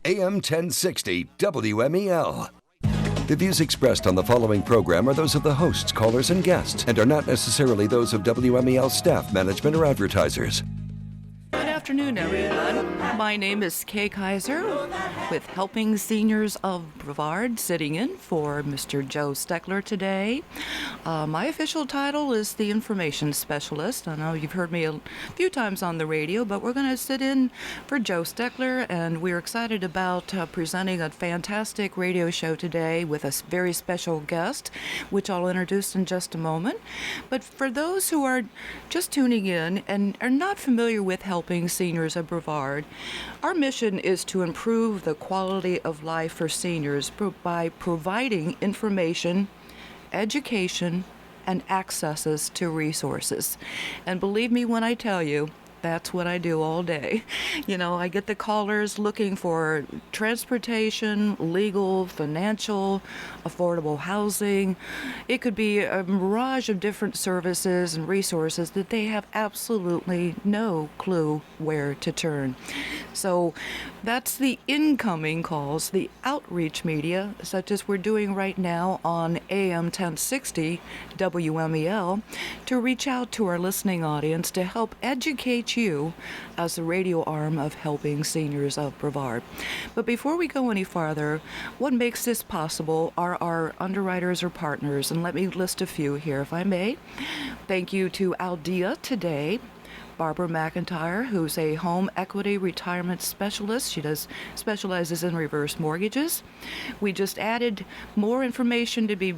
AM 1060 WMEL. The views expressed on the following program are those of the hosts, callers, and guests, and are not necessarily those of WMEL staff, management, or advertisers. Good afternoon, everyone. My name is Kay Kaiser with Helping Seniors of Brevard, sitting in for Mr. Joe Steckler today. My official title is the Information Specialist. I know you've heard me a few times on the radio, but we're going to sit in for Joe Steckler, and we're excited about presenting a fantastic radio show today with a very special guest, which I'll introduce in just a moment. But for those who are just tuning in and are not familiar with Helping Seniors of Brevard, our mission is to improve the quality of life for seniors by providing information, education, and accesses to resources. And believe me when I tell you, that's what I do all day. You know, I get the callers looking for transportation, legal, financial, affordable housing. It could be a mirage of different services and resources that they have absolutely no clue where to turn. So that's the incoming calls, the outreach media, such as we're doing right now on AM 1060 WMEL, to reach out to our listening audience to help educate you as the radio arm of Helping Seniors of Brevard. But before we go any farther, what makes this possible are our underwriters or partners, and let me list a few here if I may. Thank you to Aldea Today, Barbara McIntyre, who's a home equity retirement specialist. She specializes in reverse mortgages. We just added more information to be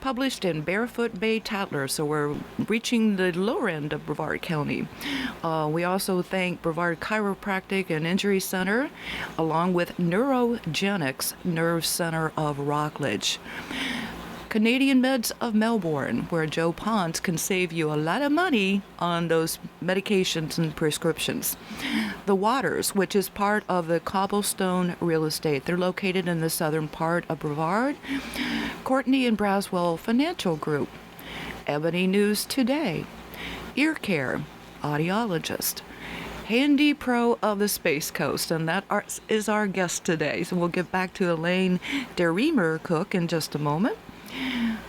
published in Barefoot Bay Tatler, so we're reaching the lower end of Brevard County. We also thank Brevard Chiropractic and Injury Center, along with Neurogenics Nerve Center of Rockledge. Canadian Meds of Melbourne, where Joe Ponce can save you a lot of money on those medications and prescriptions. The Waters, which is part of the Cobblestone Real Estate. They're located in the southern part of Brevard. Courtney and Braswell Financial Group. Ebony News Today. Ear Care, Audiologist. HandyPro of the Spacecoast, and that is our guest today. So we'll get back to Elaine Cook in just a moment.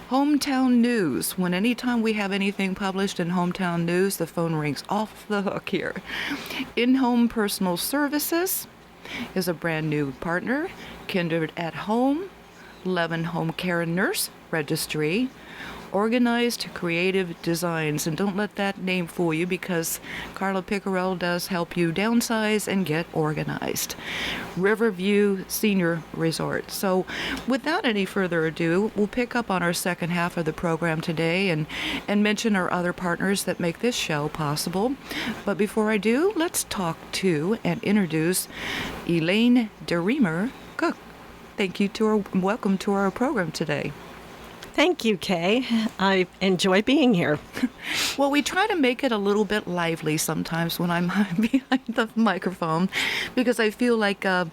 Hometown News. Anytime we have anything published in Hometown News, the phone rings off the hook here. In-Home Personal Services is a brand new partner. Kindred at Home, Levin Home Care Nurse Registry, Organized Creative Designs. And don't let that name fool you, because Carla Piccarell does help you downsize and get organized. Riverview Senior Resort. So without any further ado, we'll pick up on our second half of the program today and mention our other partners that make this show possible. But before I do, let's talk to and introduce Elaine Cook. Thank you welcome to our program today. Thank you, Kay. I enjoy being here. Well, we try to make it a little bit lively sometimes when I'm behind the microphone, because I feel like, I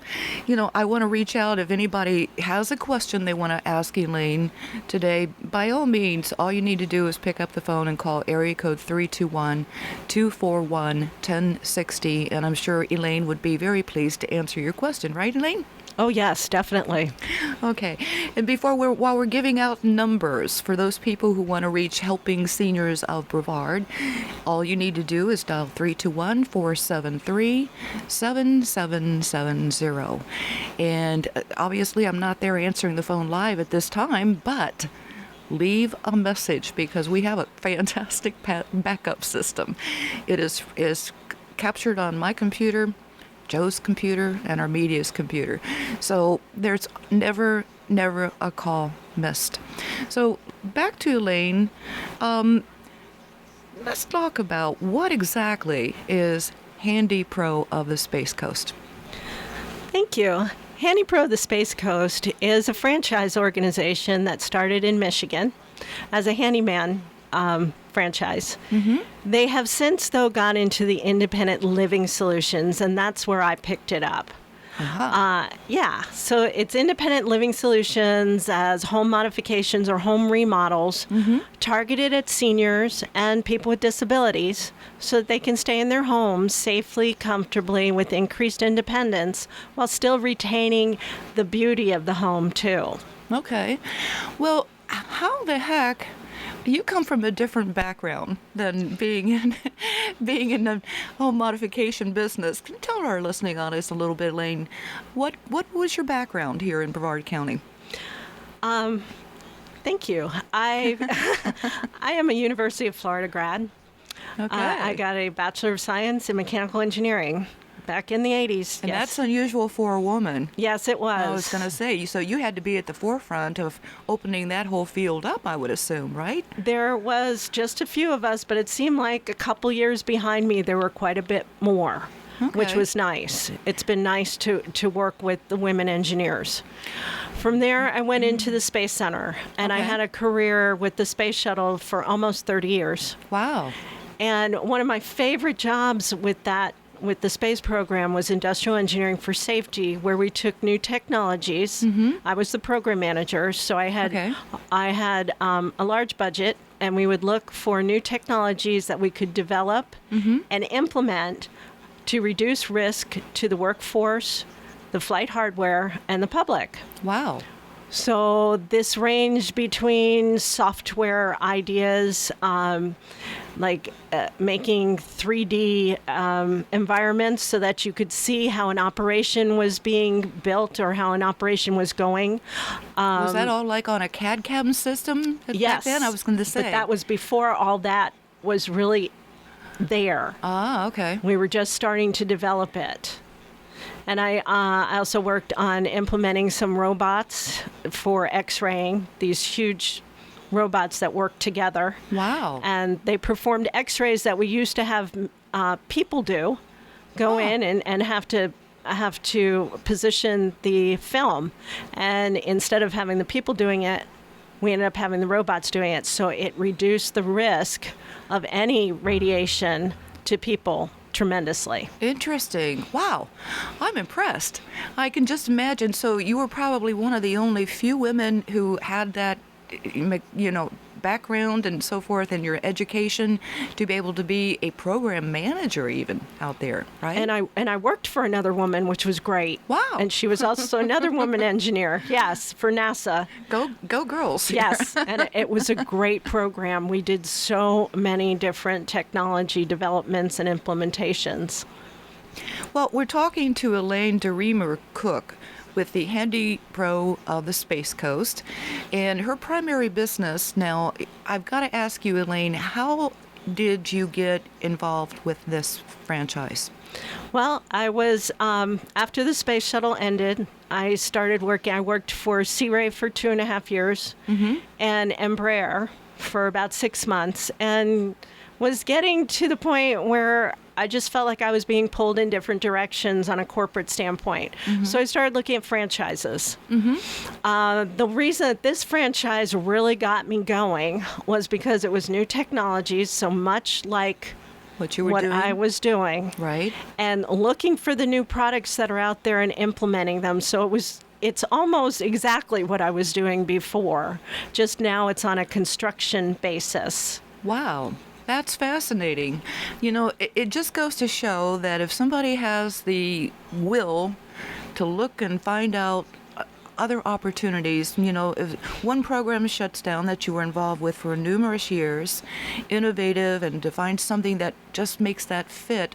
want to reach out. If anybody has a question they want to ask Elaine today, by all means, all you need to do is pick up the phone and call area code 321-241-1060, and I'm sure Elaine would be very pleased to answer your question. Right, Elaine? Oh, yes, definitely. Okay. And while we're giving out numbers for those people who want to reach Helping Seniors of Brevard, all you need to do is dial 321-473-7770. And obviously, I'm not there answering the phone live at this time, but leave a message, because we have a fantastic backup system. It is captured on my computer, Joe's computer, and our media's computer. So there's never a call missed. So back to Elaine. Let's talk about what exactly is HandyPro of the Spacecoast. Thank you. HandyPro of the Spacecoast is a franchise organization that started in Michigan as a handyman franchise. Mm-hmm. They have since, though, gone into the independent living solutions, and that's where I picked it up. Yeah, so it's independent living solutions as home modifications or home remodels targeted at seniors and people with disabilities so that they can stay in their homes safely, comfortably, with increased independence while still retaining the beauty of the home, too. Okay. Well, how the heck... You come from a different background than being in the home modification business. Can you tell our listening audience a little bit, Elaine, what was your background here in Brevard County? Thank you. I am a University of Florida grad. Okay. I got a Bachelor of Science in Mechanical Engineering back in the 80s. And yes. that's unusual for a woman. Yes, it was. I was going to say, so you had to be at the forefront of opening that whole field up, I would assume, right? There was just a few of us, but it seemed like a couple years behind me there were quite a bit more, which was nice. It's been nice to work with the women engineers. From there, I went into the Space Center, and I had a career with the Space Shuttle for almost 30 years. Wow. And one of my favorite jobs with the space program was industrial engineering for safety, where we took new technologies. I was the program manager, so I had a large budget, and we would look for new technologies that we could develop and implement to reduce risk to the workforce, the flight hardware, and the public. Wow. So this ranged between software ideas, like making 3D environments so that you could see how an operation was being built or how an operation was going. Was that all like on a CAD/CAM system Yes. back then? I was going to say. But that was before all that was really there. Ah, okay. We were just starting to develop it. And I also worked on implementing some robots for X-raying, these huge robots that work together. Wow. And they performed X-rays that we used to have people go in and have to position the film. And instead of having the people doing it, we ended up having the robots doing it. So it reduced the risk of any radiation to people tremendously. Interesting. Wow. I'm impressed. I can just imagine. So you were probably one of the only few women who had that, background and so forth in your education to be able to be a program manager even out there, right? And I worked for another woman, which was great. Wow. And she was also another woman engineer. Yes, for NASA. Go girls. Yes. And it was a great program. We did so many different technology developments and implementations. Well, we're talking to Elaine Cook with the HandyPro of the Spacecoast, and her primary business. Now, I've got to ask you, Elaine, how did you get involved with this franchise? Well, I was, after the space shuttle ended, I started working. I worked for Sea Ray for 2.5 years and Embraer for about 6 months, and was getting to the point where I just felt like I was being pulled in different directions on a corporate standpoint. So I started looking at franchises. The reason that this franchise really got me going was because it was new technologies, so much like what I was doing. Right. And looking for the new products that are out there and implementing them. So it's almost exactly what I was doing before. Just now it's on a construction basis. Wow. That's fascinating. It just goes to show that if somebody has the will to look and find out other opportunities, if one program shuts down that you were involved with for numerous years, innovative, and to find something that just makes that fit,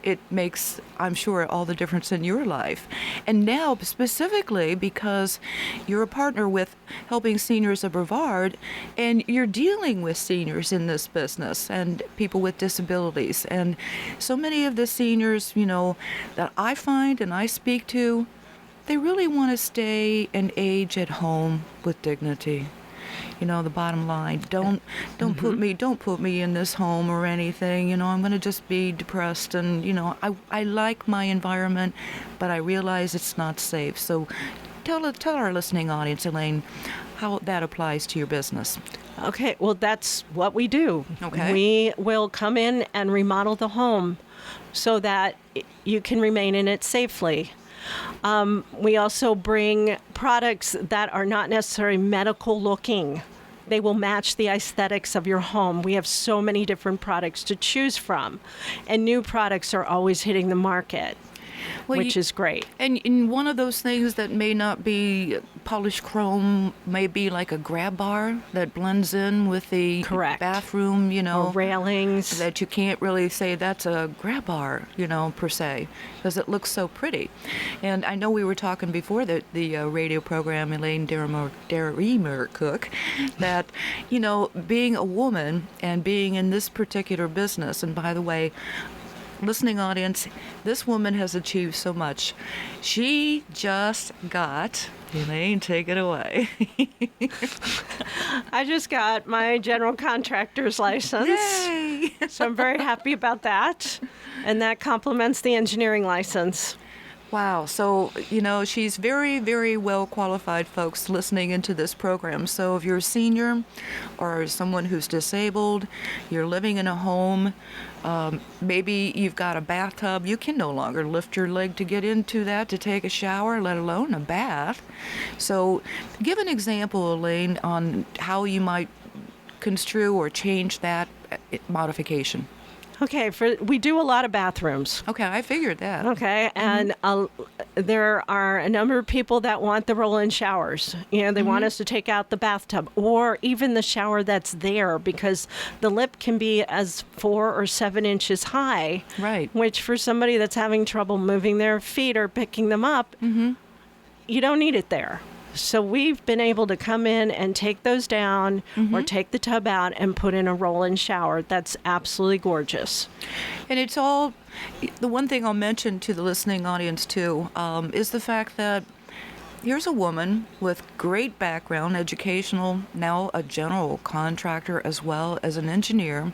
it makes, I'm sure, all the difference in your life. And now, specifically, because you're a partner with Helping Seniors of Brevard, and you're dealing with seniors in this business and people with disabilities. And so many of the seniors, that I find and I speak to, they really want to stay and age at home with dignity. The bottom line, don't put me in this home or anything. I'm going to just be depressed, and I like my environment, but I realize it's not safe. So tell our listening audience, Elaine, how that applies to your business. Okay, well, that's what we do. Okay. We will come in and remodel the home so that you can remain in it safely. We also bring products that are not necessarily medical looking. They will match the aesthetics of your home. We have so many different products to choose from, and new products are always hitting the market. Which is great. And in one of those things that may not be polished chrome, may be like a grab bar that blends in with the bathroom, or railings. That you can't really say that's a grab bar, per se, because it looks so pretty. And I know we were talking before the radio program, Elaine Cook, that, being a woman and being in this particular business, and by the way, listening audience, this woman has achieved so much. She just got, Elaine, take it away. I just got my general contractor's license. Yay! So I'm very happy about that. And that complements the engineering license. Wow. So, she's very, very well qualified, folks, listening into this program. So if you're a senior or someone who's disabled, you're living in a home, maybe you've got a bathtub, you can no longer lift your leg to get into that to take a shower, let alone a bath. So give an example, Elaine, on how you might construe or change that modification. Okay, we do a lot of bathrooms. Okay, I figured that. Okay, and there are a number of people that want the roll-in showers. They want us to take out the bathtub or even the shower that's there, because the lip can be as 4 or 7 inches high. Right. Which for somebody that's having trouble moving their feet or picking them up, you don't need it there. So we've been able to come in and take those down or take the tub out and put in a roll-in shower. That's absolutely gorgeous. And it's all, the one thing I'll mention to the listening audience too, is the fact that here's a woman with great background, educational, now a general contractor as well as an engineer.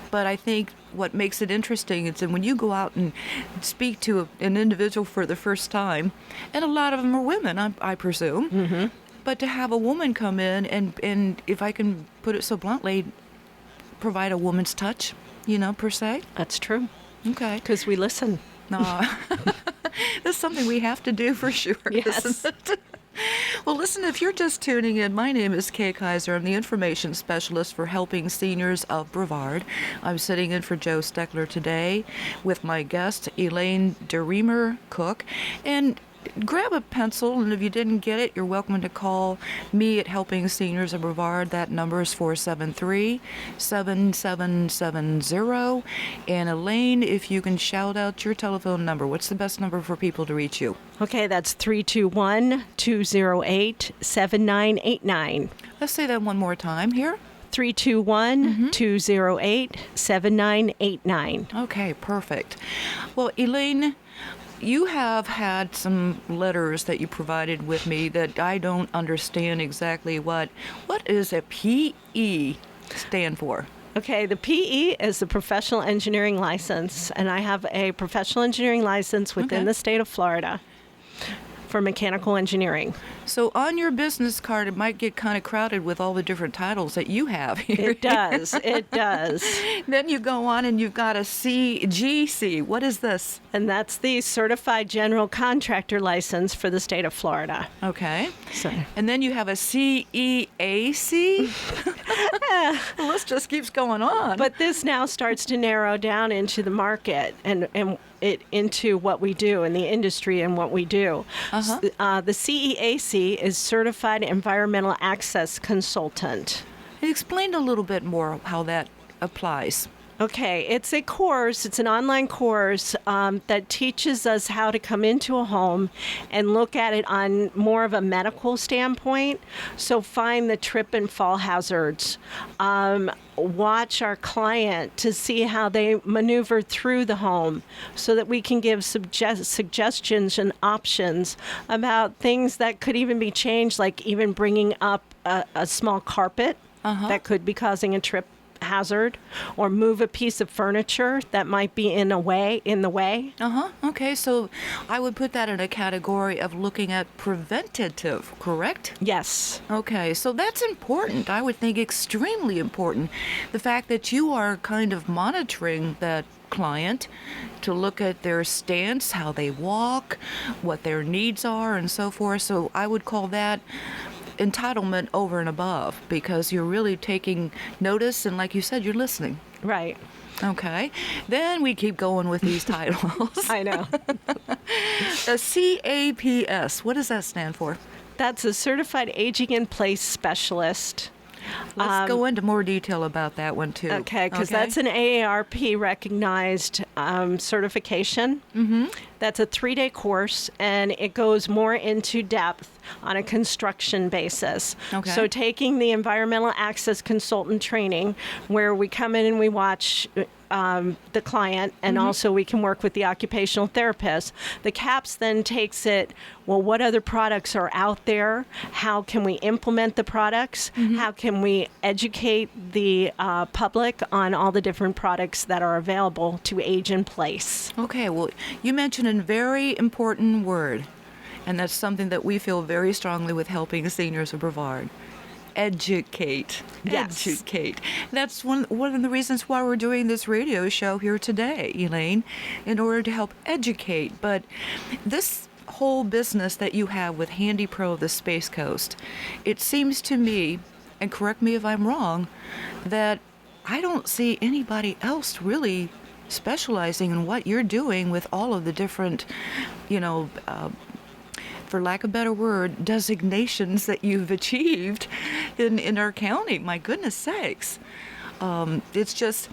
But I think what makes it interesting is that when you go out and speak to an individual for the first time, and a lot of them are women, I presume, but to have a woman come in and, if I can put it so bluntly, provide a woman's touch, per se. That's true. Okay. Because we listen. That's something we have to do for sure, yes. Isn't it? Well, listen, if you're just tuning in, my name is Kay Kaiser. I'm the information specialist for Helping Seniors of Brevard. I'm sitting in for Joe Steckler today with my guest, Elaine Cook. And grab a pencil, and if you didn't get it, you're welcome to call me at Helping Seniors of Brevard. That number is 473-7770. And Elaine, if you can shout out your telephone number, what's the best number for people to reach you? Okay, that's 321-208-7989. Let's say that one more time here. 321-208-7989. Okay, perfect. Well, Elaine, you have had some letters that you provided with me that I don't understand exactly what is a PE stand for? Okay, the PE is the Professional Engineering License, and I have a Professional Engineering License within the state of Florida for mechanical engineering. So on your business card, it might get kind of crowded with all the different titles that you have here. It does. It does. Then you go on and you've got a CGC. What is this? And that's the Certified General Contractor License for the state of Florida. Okay. So. And then you have a CEAC. The list just keeps going on. But this now starts to narrow down into the market and it into what we do in the industry and what we do. The CEAC is Certified Environmental Access Consultant. Explain a little bit more how that applies. Okay, it's a course, it's an online course that teaches us how to come into a home and look at it on more of a medical standpoint. So find the trip and fall hazards. Watch our client to see how they maneuver through the home so that we can give suggestions and options about things that could even be changed, like even bringing up a small carpet that could be causing a trip hazard, or move a piece of furniture that might be in the way. Okay, so I would put that in a category of looking at preventative, correct? Yes. Okay, so that's important. I would think extremely important. The fact that you are kind of monitoring that client to look at their stance, how they walk, what their needs are, and so forth. So I would call that entitlement over and above, because you're really taking notice and, like you said, you're listening. Right. Okay. Then we keep going with these titles. I know. A CAPS, what does that stand for? That's a Certified Aging in Place Specialist. Let's go into more detail about that one, too. Okay, because that's an AARP recognized certification. Mm-hmm. That's a 3-day course, and it goes more into depth on a construction basis. Okay. So taking the environmental access consultant training, where we come in and we watch the client, and also we can work with the occupational therapist. The CAPS then takes it, well, what other products are out there? How can we implement the products? How can we educate the public on all the different products that are available to age in place? Okay, well, you mentioned a very important word, and that's something that we feel very strongly with helping seniors of Brevard. Educate. Yes. Educate. That's one of the reasons why we're doing this radio show here today, Elaine, in order to help educate. But this whole business that you have with HandyPro of the Spacecoast, it seems to me, and correct me if I'm wrong, that I don't see anybody else really specializing in what you're doing with all of the different, for lack of a better word, designations that you've achieved in our county. My goodness sakes. It's just,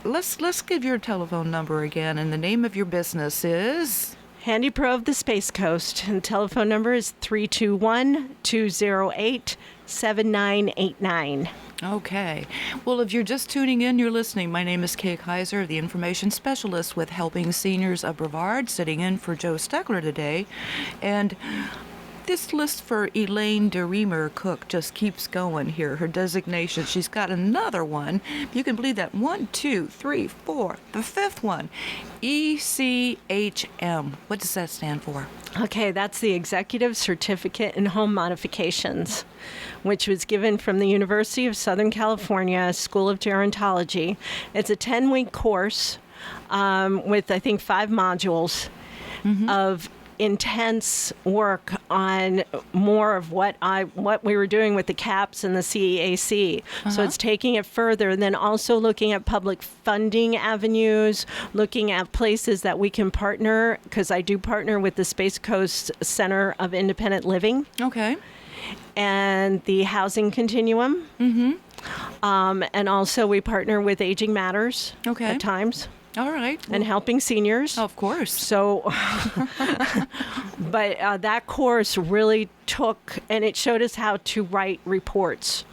let's give your telephone number again, and the name of your business is? HandyPro of the Spacecoast, and telephone number is 321-208-7989. Okay. Well, if you're just tuning in, you're listening. My name is Kay Kaiser, the information specialist with Helping Seniors of Brevard, sitting in for Joe Steckler today. And this list for Elaine Cook just keeps going here. Her designation, she's got another one. You can believe that. 1, 2, 3, 4. The fifth one, ECHM. What does that stand for? Okay, that's the Executive Certificate in Home Modifications, which was given from the University of Southern California School of Gerontology. It's a 10-week course with, I think, 5 modules of intense work on more of what we were doing with the CAPS and the CEAC. So it's taking it further, and then also looking at public funding avenues, looking at places that we can partner, because I do partner with the Spacecoast Center of Independent Living. Okay. And the Housing Continuum. And also we partner with Aging Matters at times. All right. And helping seniors. Of course. So, but that course really took, and it showed us how to write reports.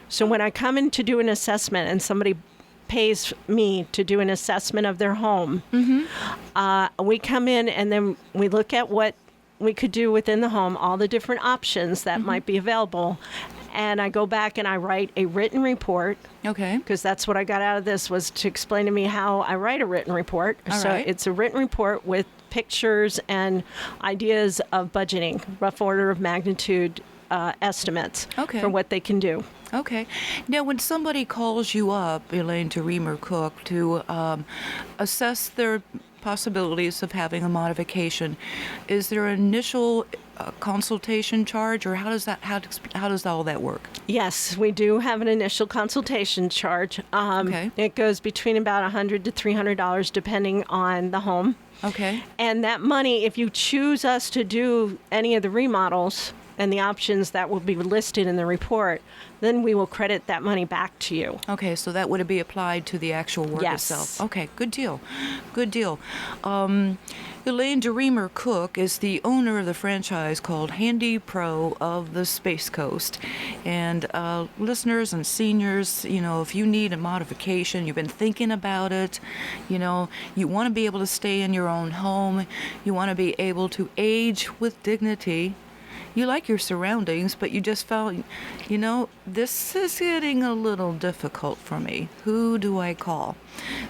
So when I come in to do an assessment and somebody pays me to do an assessment of their home, we come in and then we look at what we could do within the home, all the different options that might be available. And I go back and I write a written report. Okay. Because that's what I got out of this, was to explain to me how I write a written report. All so right. It's a written report with pictures and ideas of budgeting, rough order of magnitude estimates for what they can do. Okay. Now, when somebody calls you up, Elaine Cook, to assess their possibilities of having a modification, is there an initial consultation charge, or how does all that work? Yes, we do have an initial consultation charge. Okay. It goes between about $100 to $300 depending on the home. Okay. And that money, if you choose us to do any of the remodels and the options that will be listed in the report, then we will credit that money back to you. Okay, so that would be applied to the actual work itself. Okay, good deal. Good deal. Elaine Cook is the owner of the franchise called HandyPro of the Spacecoast. And listeners and seniors, if you need a modification, you've been thinking about it, you want to be able to stay in your own home, you want to be able to age with dignity, you like your surroundings, but you just felt, this is getting a little difficult for me. Who do I call?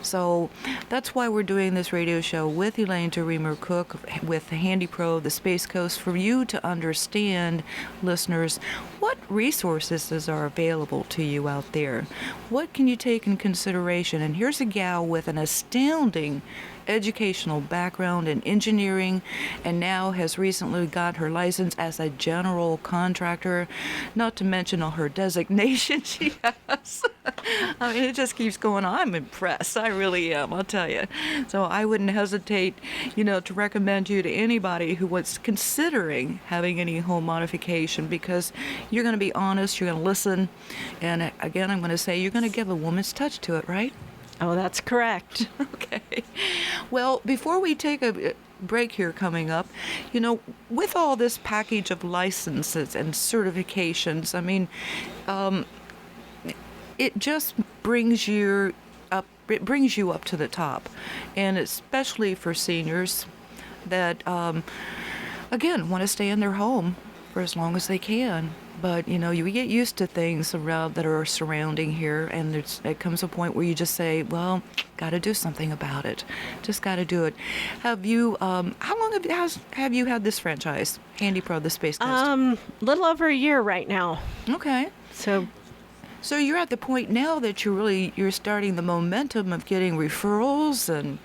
So that's why we're doing this radio show with Elaine Cook with HandyPro, the Spacecoast, for you to understand, listeners, what resources are available to you out there. What can you take in consideration? And here's a gal with an astounding educational background in engineering, and now has recently got her license as a general contractor, not to mention all her designations she has. I mean, it just keeps going on. I'm impressed. I really am, I'll tell you. So I wouldn't hesitate, to recommend you to anybody who was considering having any home modification, because you're going to be honest, you're going to listen, and again, I'm going to say you're going to give a woman's touch to it, right? Oh, that's correct. Okay. Well, before we take a break here coming up, with all this package of licenses and certifications, I mean, it just brings you up. It brings you up to the top, and especially for seniors that, again, want to stay in their home for as long as they can. But, you get used to things around that are surrounding here, and it comes a point where you just say, well, got to do something about it. Just got to do it. Have you, how long have you had this franchise, HandyPro, the Spacecoast? Little over a year right now. Okay. So you're at the point now that you're starting the momentum of getting referrals and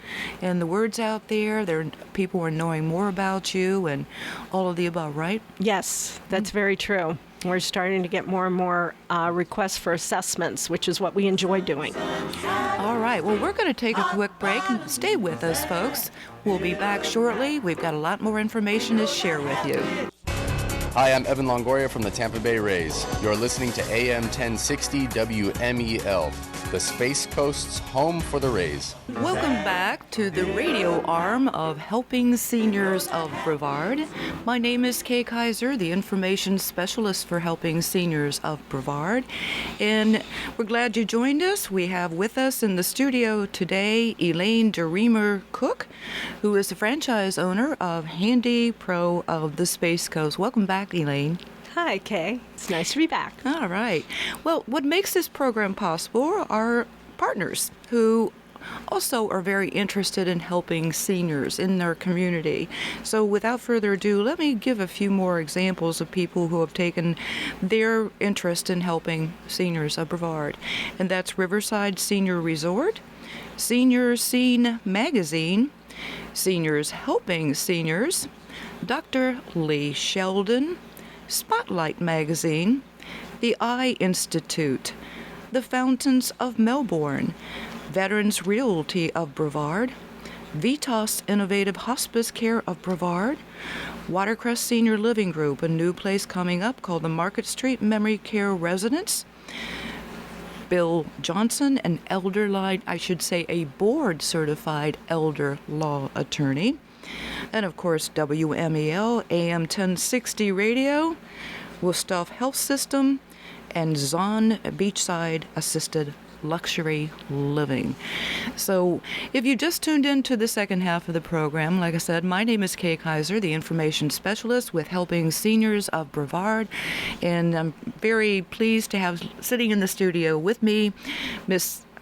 the words out there. People are knowing more about you and all of the above, right? Yes, that's very true. We're starting to get more and more requests for assessments, which is what we enjoy doing. All right. Well, we're going to take a quick break. Stay with us, folks. We'll be back shortly. We've got a lot more information to share with you. Hi, I'm Evan Longoria from the Tampa Bay Rays. You're listening to AM 1060 WMEL, the Space Coast's home for the Rays. Welcome back to the radio arm of Helping Seniors of Brevard. My name is Kay Kaiser, the information specialist for Helping Seniors of Brevard. And we're glad you joined us. We have with us in the studio today Elaine Cook, who is the franchise owner of HandyPro of the Spacecoast. Welcome back, Elaine. Hi, Kay. It's nice to be back. All right. Well, what makes this program possible are partners who also are very interested in helping seniors in their community. So without further ado, let me give a few more examples of people who have taken their interest in helping seniors of Brevard. And that's Riverside Senior Resort, Senior Scene Magazine, Seniors Helping Seniors, Dr. Lee Sheldon, Spotlight Magazine, the Eye Institute, the Fountains of Melbourne, Veterans Realty of Brevard, Vitas Innovative Hospice Care of Brevard, Watercrest Senior Living Group, a new place coming up called the Market Street Memory Care Residence, Bill Johnson, an a board-certified elder law attorney, and of course WMEL, AM 1060 Radio, Wusthof Health System, and Zon Beachside Assisted Luxury Living. So if you just tuned into the second half of the program, like I said, my name is Kay Kaiser, the information specialist with Helping Seniors of Brevard, and I'm very pleased to have sitting in the studio with me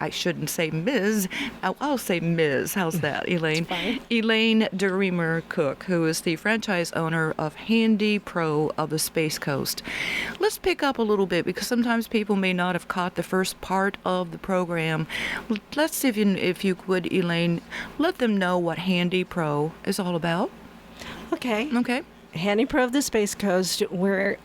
I shouldn't say Ms. I'll say Ms. How's that, Elaine? Fine. Elaine Cook, who is the franchise owner of HandyPro of the Spacecoast. Let's pick up a little bit because sometimes people may not have caught the first part of the program. Let's see if you would, Elaine, let them know what HandyPro is all about. Okay. HandyPro of the Spacecoast, we're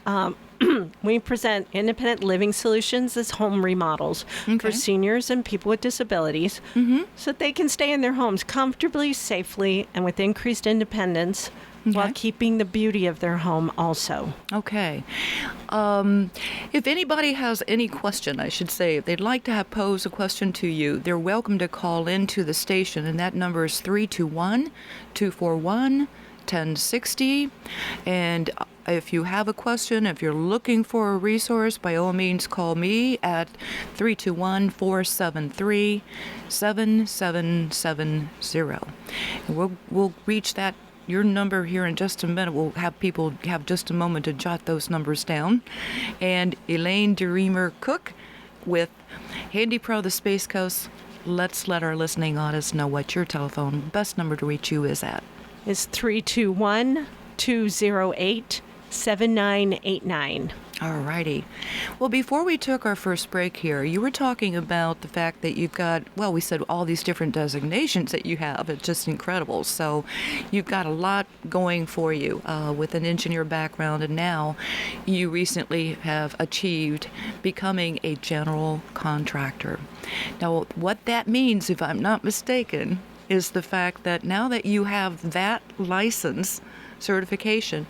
we present independent living solutions as home remodels for seniors and people with disabilities so that they can stay in their homes comfortably, safely, and with increased independence while keeping the beauty of their home also. Okay. If anybody has any question, I should say, if they'd like to pose a question to you, they're welcome to call into the station, and that number is 321-241-1060. And if you have a question, if you're looking for a resource, by all means call me at 321-473-7770. And we'll reach that your number here in just a minute. We'll have people have just a moment to jot those numbers down. And Elaine Cook with HandyPro, the Spacecoast. Let's let our listening audience know what your telephone best number to reach you is at. It's 321-208-7989. All righty. Well, before we took our first break here, you were talking about the fact that you've got, well, we said all these different designations that you have. It's just incredible. So you've got a lot going for you with an engineer background, and now you recently have achieved becoming a general contractor. Now, what that means, if I'm not mistaken, is the fact that now that you have that license certification,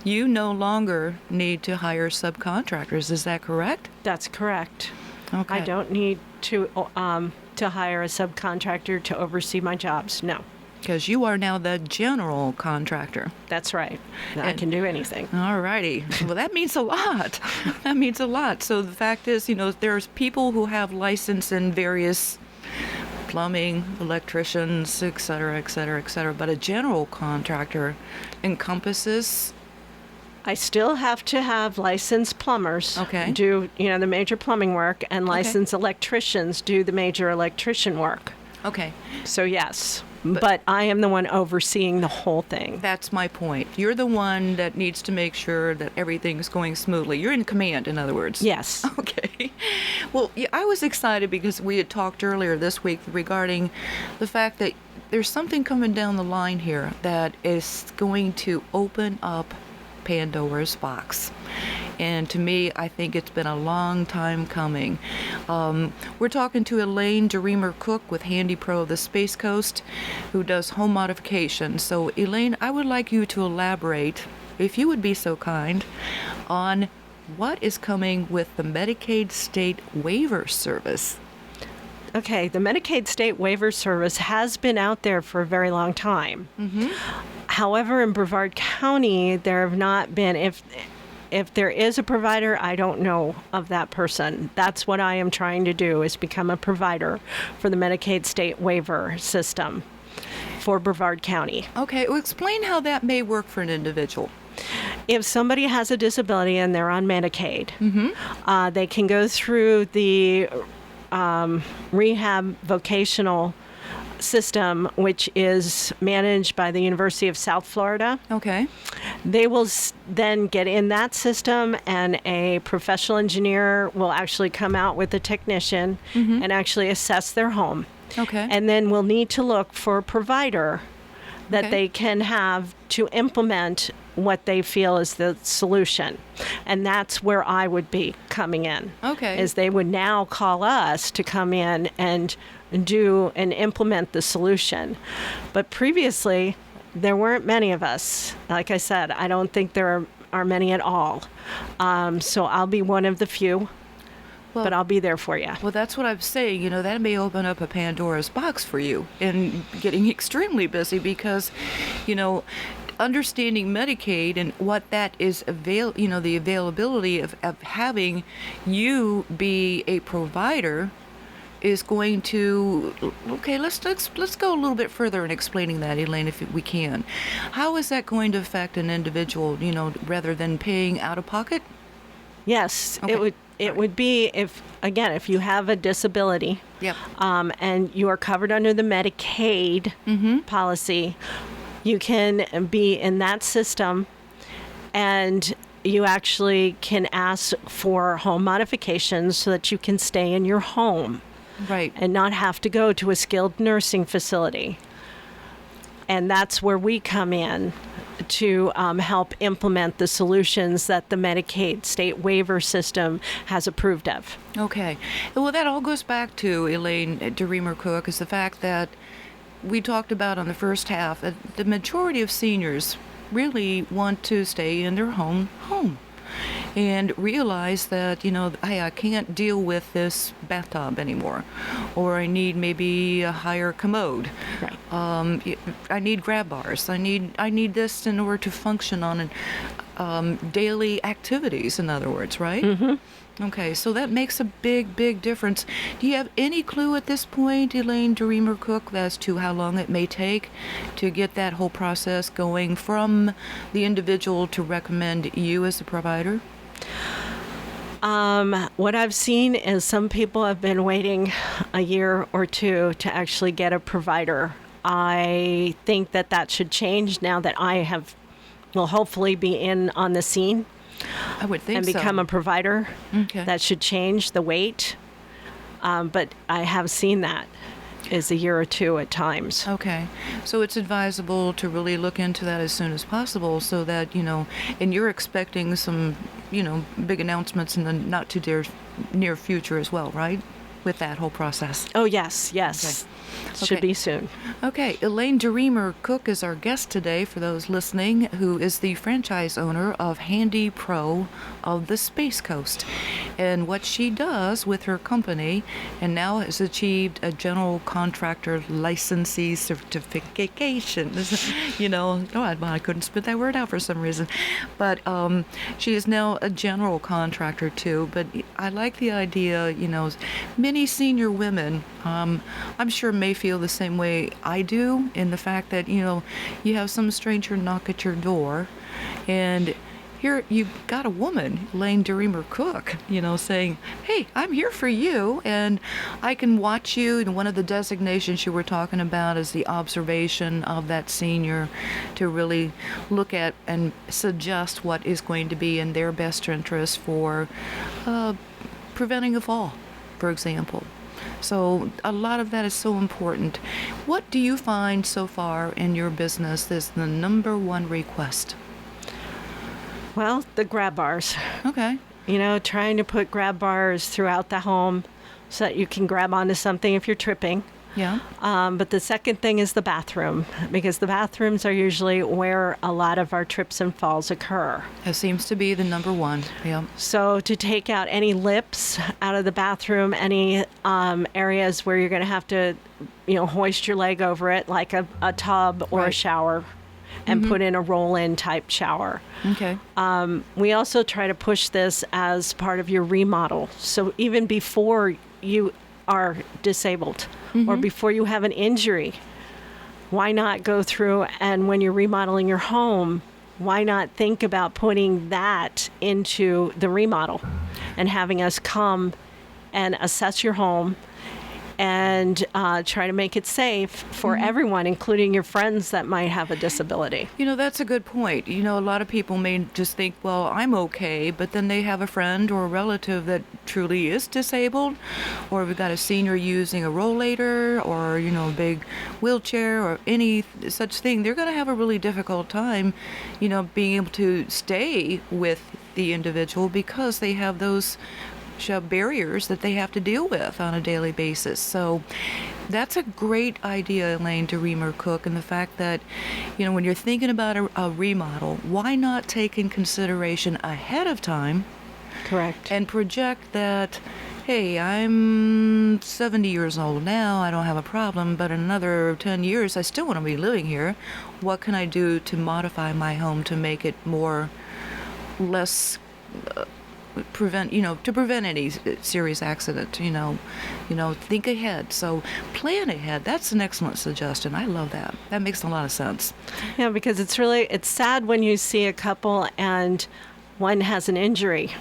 you no longer need to hire subcontractors. Is that correct? That's correct. Okay. I don't need to hire a subcontractor to oversee my jobs. No. Because you are now the general contractor. That's right. I can do anything. All righty. Well, that means a lot. That means a lot. So the fact is, there's people who have license in various plumbing, electricians, et cetera, et cetera, et cetera. But a general contractor encompasses... I still have to have licensed plumbers do, the major plumbing work, and licensed electricians do the major electrician work. Okay. So yes, but I am the one overseeing the whole thing. That's my point. You're the one that needs to make sure that everything's going smoothly. You're in command, in other words. Yes. Okay. Well, I was excited because we had talked earlier this week regarding the fact that there's something coming down the line here that is going to open up Pandora's box. And to me, I think it's been a long time coming. We're talking to Elaine Cook with HandyPro, the Spacecoast, who does home modification. So, Elaine, I would like you to elaborate, if you would be so kind, on what is coming with the Medicaid State Waiver Service. Okay, the Medicaid State Waiver Service has been out there for a very long time. Mm-hmm. However, in Brevard County, there have not been, if there is a provider, I don't know of that person. That's what I am trying to do, is become a provider for the Medicaid State Waiver System for Brevard County. Okay, well, explain how that may work for an individual. If somebody has a disability and they're on Medicaid, they can go through the rehab vocational system, which is managed by the University of South Florida. Okay. They will then get in that system, and a professional engineer will actually come out with a technician and actually assess their home. Okay. And then we'll need to look for a provider that they can have to implement what they feel is the solution. And that's where I would be coming in. Okay. Is they would now call us to come in and do and implement the solution. But previously, there weren't many of us. Like I said, I don't think there are many at all. So I'll be one of the few. But I'll be there for you. Well, that's what I'm saying. That may open up a Pandora's box for you and getting extremely busy because, understanding Medicaid and what that is, the availability of having you be a provider is going to, okay, let's go a little bit further in explaining that, Elaine, if we can. How is that going to affect an individual, rather than paying out of pocket? Yes, Okay. It would be if you have a disability, and you are covered under the Medicaid policy, you can be in that system, and you actually can ask for home modifications so that you can stay in your home, right, and not have to go to a skilled nursing facility. And that's where we come in to help implement the solutions that the Medicaid State Waiver System has approved of. Okay. Well, that all goes back to, Elaine Cook, is the fact that we talked about on the first half that the majority of seniors really want to stay in their home and realize that, hey, I can't deal with this bathtub anymore, or I need maybe a higher commode. Right. I need grab bars. I need this in order to function on daily activities, in other words, right? Mm-hmm. Okay, so that makes a big, big difference. Do you have any clue at this point, Elaine Dreamer Cook, as to how long it may take to get that whole process going from the individual to recommend you as the provider? What I've seen is some people have been waiting a year or two to actually get a provider. I think that should change now that I will hopefully be in on the scene. I would think and become so. a provider. Okay. That should change the wait. But I have seen that is a year or two at times. Okay. So it's advisable to really look into that as soon as possible so that, and you're expecting some, big announcements in the not too near future as well, right? With that whole process. Oh, yes. Okay. Should be soon. Okay, Elaine Dreamer Cook is our guest today, for those listening, who is the franchise owner of HandyPro of the Spacecoast. And what she does with her company, and now has achieved a general contractor licensee certification. I couldn't spit that word out for some reason. But she is now a general contractor too. But I like the idea, many senior women, I'm sure may feel the same way I do, in the fact that, you have some stranger knock at your door, and here you got a woman, Elaine Dreamer Cook, saying, hey, I'm here for you, and I can watch you. And one of the designations you were talking about is the observation of that senior, to really look at and suggest what is going to be in their best interest for preventing a fall, for example. So a lot of that is so important. What do you find so far in your business is the number one request? Well, the grab bars. Okay. Trying to put grab bars throughout the home so that you can grab onto something if you're tripping. Yeah. But the second thing is the bathroom, because the bathrooms are usually where a lot of our trips and falls occur. It seems to be the number one. Yeah. So to take out any lips out of the bathroom, any areas where you're going to have to, hoist your leg over it, like a tub or Right. a shower, and put in a roll-in type shower. Okay. We also try to push this as part of your remodel. So even before you are disabled or before you have an injury, why not go through, and when you're remodeling your home, why not think about putting that into the remodel and having us come and assess your home and try to make it safe for everyone, including your friends that might have a disability. That's a good point. A lot of people may just think, well, I'm okay, but then they have a friend or a relative that truly is disabled, or we've got a senior using a rollator or, a big wheelchair or any such thing. They're going to have a really difficult time, being able to stay with the individual because they have those barriers that they have to deal with on a daily basis. So that's a great idea, Elaine Dreamer Cook, and the fact that, when you're thinking about a remodel, why not take in consideration ahead of time? Correct. And project that, hey, I'm 70 years old now, I don't have a problem, but in another 10 years, I still want to be living here. What can I do to modify my home to make it less prevent any serious accident, think ahead. So plan ahead. That's an excellent suggestion. I love that. That makes a lot of sense. Yeah, because it's sad when you see a couple and one has an injury.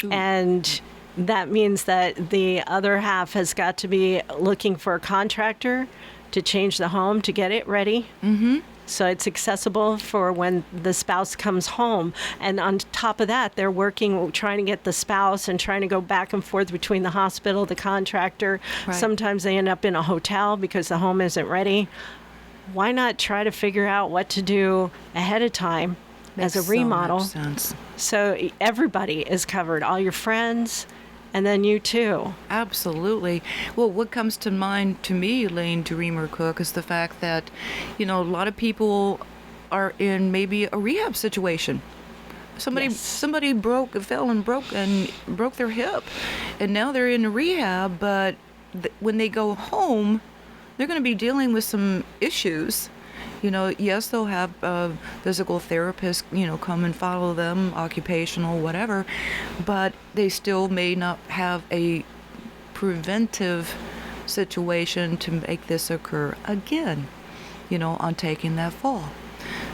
Ooh. And that means that the other half has got to be looking for a contractor to change the home, to get it ready. Mm-hmm. So it's accessible for when the spouse comes home. And on top of that, they're working, trying to get the spouse and trying to go back and forth between the hospital, the contractor. Right. Sometimes they end up in a hotel because the home isn't ready. Why not try to figure out what to do ahead of time as a remodel? So much sense. So everybody is covered, all your friends, and then you too. Absolutely. Well, what comes to mind to me, Elaine Dreamer Cook, is the fact that, a lot of people are in maybe a rehab situation. Somebody fell and broke their hip, and now they're in rehab. But when they go home, they're going to be dealing with some issues, Yes, they'll have physical therapists, come and follow them, occupational, whatever, but they still may not have a preventive situation to make this occur again, on taking that fall.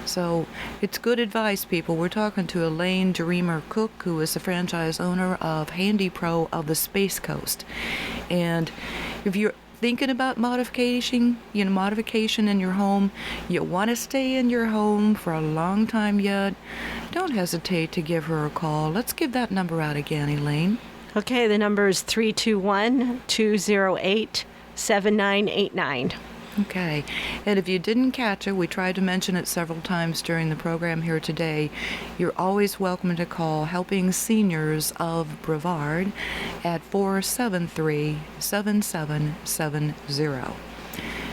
So it's good advice, people. We're talking to Elaine Cook, who is the franchise owner of HandyPro of the Spacecoast. And if you're thinking about modification in your home, you want to stay in your home for a long time yet, don't hesitate to give her a call. Let's give that number out again, Elaine. Okay, the number is 321-208-7989. Okay, and if you didn't catch it, we tried to mention it several times during the program here today. You're always welcome to call Helping Seniors of Brevard at 473-7770.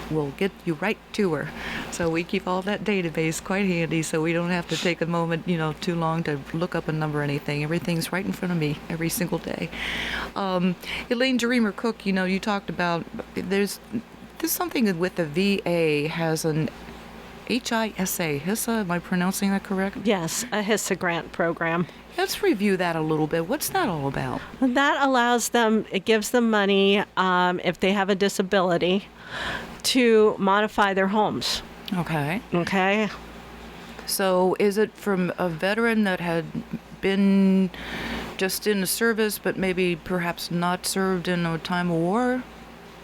We'll get you right to her. So we keep all that database quite handy, so we don't have to take a moment, too long to look up a number or anything. Everything's right in front of me every single day. Elaine Cook, you talked about there's something with the VA has an HISA, am I pronouncing that correct? Yes, a HISA grant program. Let's review that a little bit. What's that all about? That allows them, it gives them money if they have a disability to modify their homes. Okay. Okay. So is it from a veteran that had been just in the service but maybe perhaps not served in a time of war?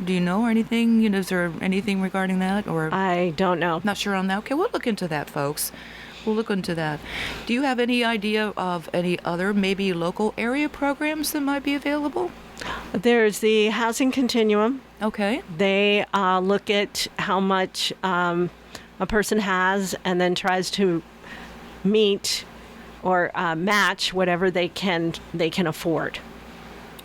Do you know anything? Is there anything regarding that? Or I don't know. Not sure on that. Okay, we'll look into that, folks. We'll look into that. Do you have any idea of any other maybe local area programs that might be available? There's the Housing Continuum. Okay. They look at how much a person has and then tries to meet or match whatever they can afford.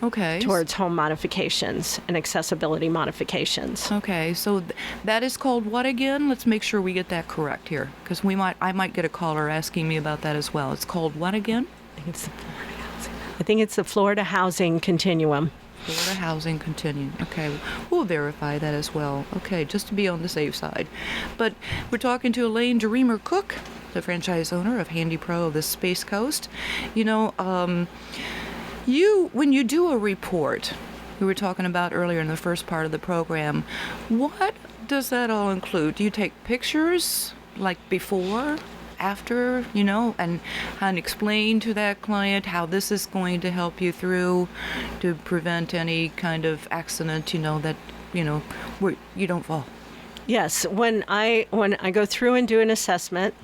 Okay. Towards home modifications and accessibility modifications. Okay, so that is called what again? Let's make sure we get that correct here, because I might get a caller asking me about that as well. It's called what again? I think it's the Florida Housing Continuum. Florida Housing Continuum. Okay, we'll verify that as well. Okay, just to be on the safe side. But we're talking to Elaine Cook, the franchise owner of HandyPro of the Spacecoast. When you do a report, we were talking about earlier in the first part of the program, what does that all include? Do you take pictures like before, after, and explain to that client how this is going to help you through to prevent any kind of accident, that, where you don't fall? Yes, when I go through and do an assessment,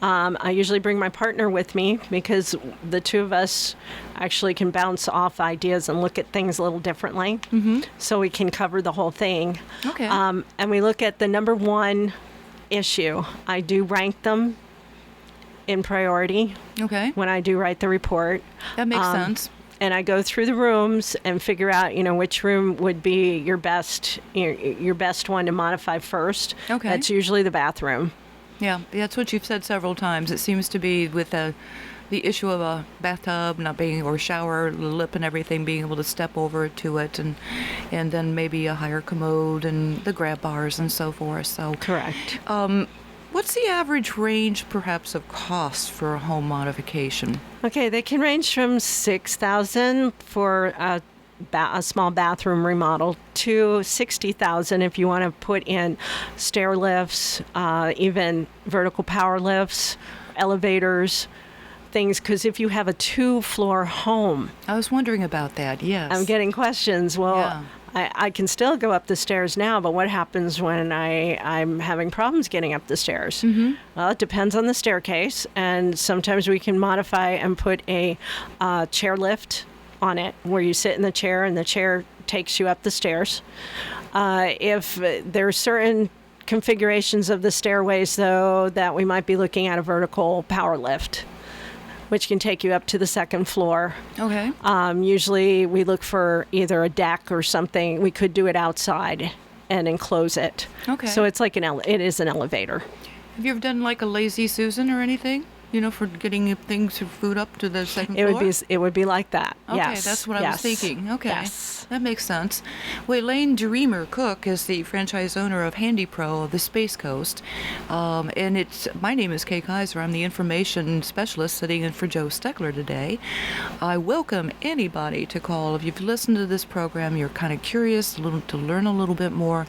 I usually bring my partner with me because the two of us actually can bounce off ideas and look at things a little differently. Mm-hmm. So we can cover the whole thing. Okay. And we look at the number one issue. I do rank them in priority. Okay. When I do write the report. That makes sense. And I go through the rooms and figure out, which room would be your best one to modify first. Okay. That's usually the bathroom. Yeah, that's what you've said several times. It seems to be with the issue of a bathtub not being, or shower lip and everything, being able to step over to it, and then maybe a higher commode and the grab bars and so forth. So correct. What's the average range, perhaps, of costs for a home modification? Okay, they can range from $6,000 for a small bathroom remodel to $60,000 if you want to put in stair lifts, even vertical power lifts, elevators, things. Because if you have a 2-floor home, I was wondering about that. Yes, I'm getting questions. Well, yeah. I can still go up the stairs now, but what happens when I'm having problems getting up the stairs? Mm-hmm. Well, it depends on the staircase, and sometimes we can modify and put a chair lift on it where you sit in the chair and the chair takes you up the stairs. If there are certain configurations of the stairways, though, that we might be looking at a vertical power lift, which can take you up to the second floor. Okay. Usually we look for either a deck or something. We could do it outside and enclose it. Okay. So it's like it is an elevator. Have you ever done like a lazy Susan or anything? for getting things, food up to the second It floor? would be like that. Okay, Yes. that's what I was thinking. Okay, Yes. that makes sense. Well, Elaine Cook is the franchise owner of HandyPro of the Spacecoast, and my name is Kay Kaiser. I'm the information specialist sitting in for Joe Steckler today. I welcome anybody to call. If you've listened to this program, you're kind of curious to learn a little bit more,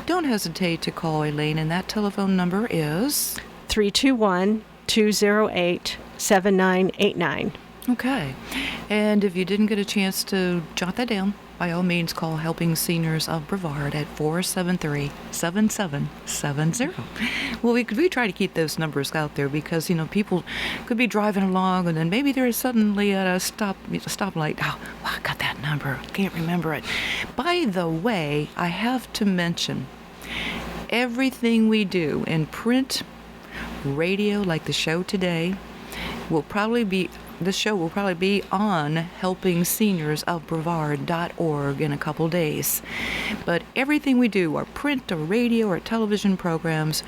don't hesitate to call Elaine, and that telephone number is 321-208-7989. Okay. And if you didn't get a chance to jot that down, by all means call Helping Seniors of Brevard at 473-7770. Well, we try to keep those numbers out there because, people could be driving along and then maybe they're suddenly at a stoplight. Oh, I got that number. I can't remember it. By the way, I have to mention everything we do in print, radio, like the show today, the show will probably be on helpingseniors.brevard.org in a couple days. But everything we do, our print or radio or television programs,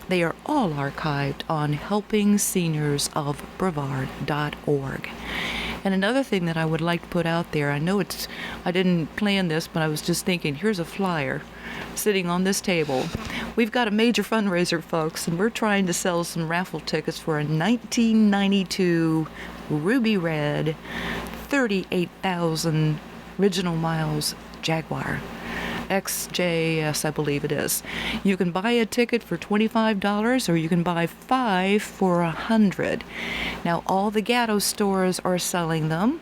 they are all archived on helpingseniors.brevard.org. And another thing that I would like to put out there, I didn't plan this, but I was just thinking, here's a flyer sitting on this table. We've got a major fundraiser, folks, and we're trying to sell some raffle tickets for a 1992 ruby red 38,000 original miles Jaguar. XJS, I believe it is. You can buy a ticket for $25 or you can buy 5 for $100. Now, all the Gatto stores are selling them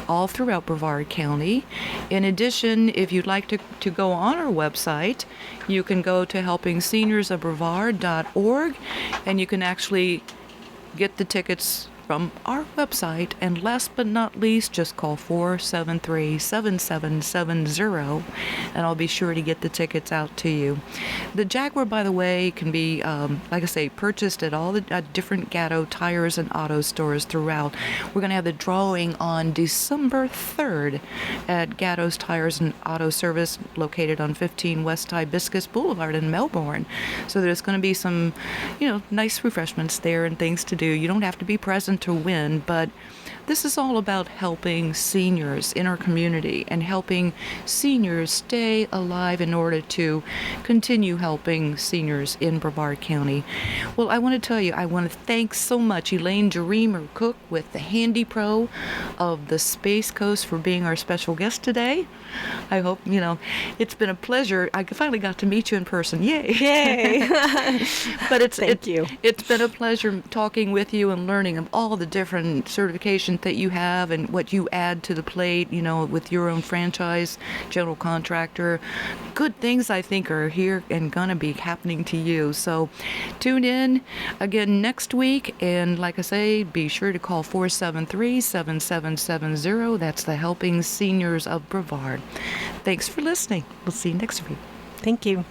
all throughout Brevard County. In addition, if you'd like to go on our website, you can go to helpingseniors.brevard.org and you can actually get the tickets from our website. And last but not least, just call 473-7770 and I'll be sure to get the tickets out to you. The Jaguar, by the way, can be, like I say, purchased at all the different Gatto tires and auto stores throughout. We're going to have the drawing on December 3rd at Gatto's Tires and Auto Service, located on 15 West Hibiscus Boulevard in Melbourne. So there's going to be some, nice refreshments there and things to do. You don't have to be present to win, but this is all about helping seniors in our community and helping seniors stay alive in order to continue helping seniors in Brevard County. Well, I want to tell you, I want to thank so much Elaine Cook with the HandyPro of the Spacecoast for being our special guest today. I hope, it's been a pleasure. I finally got to meet you in person. Yay. Yay. But Thank you. It's been a pleasure talking with you and learning of all the different certifications that you have and what you add to the plate, with your own franchise, general contractor. Good things, I think, are here and gonna be happening to you. So tune in again next week, and like I say, be sure to call 473-7770. That's the Helping Seniors of Brevard. Thanks for listening. We'll see you next week. Thank you.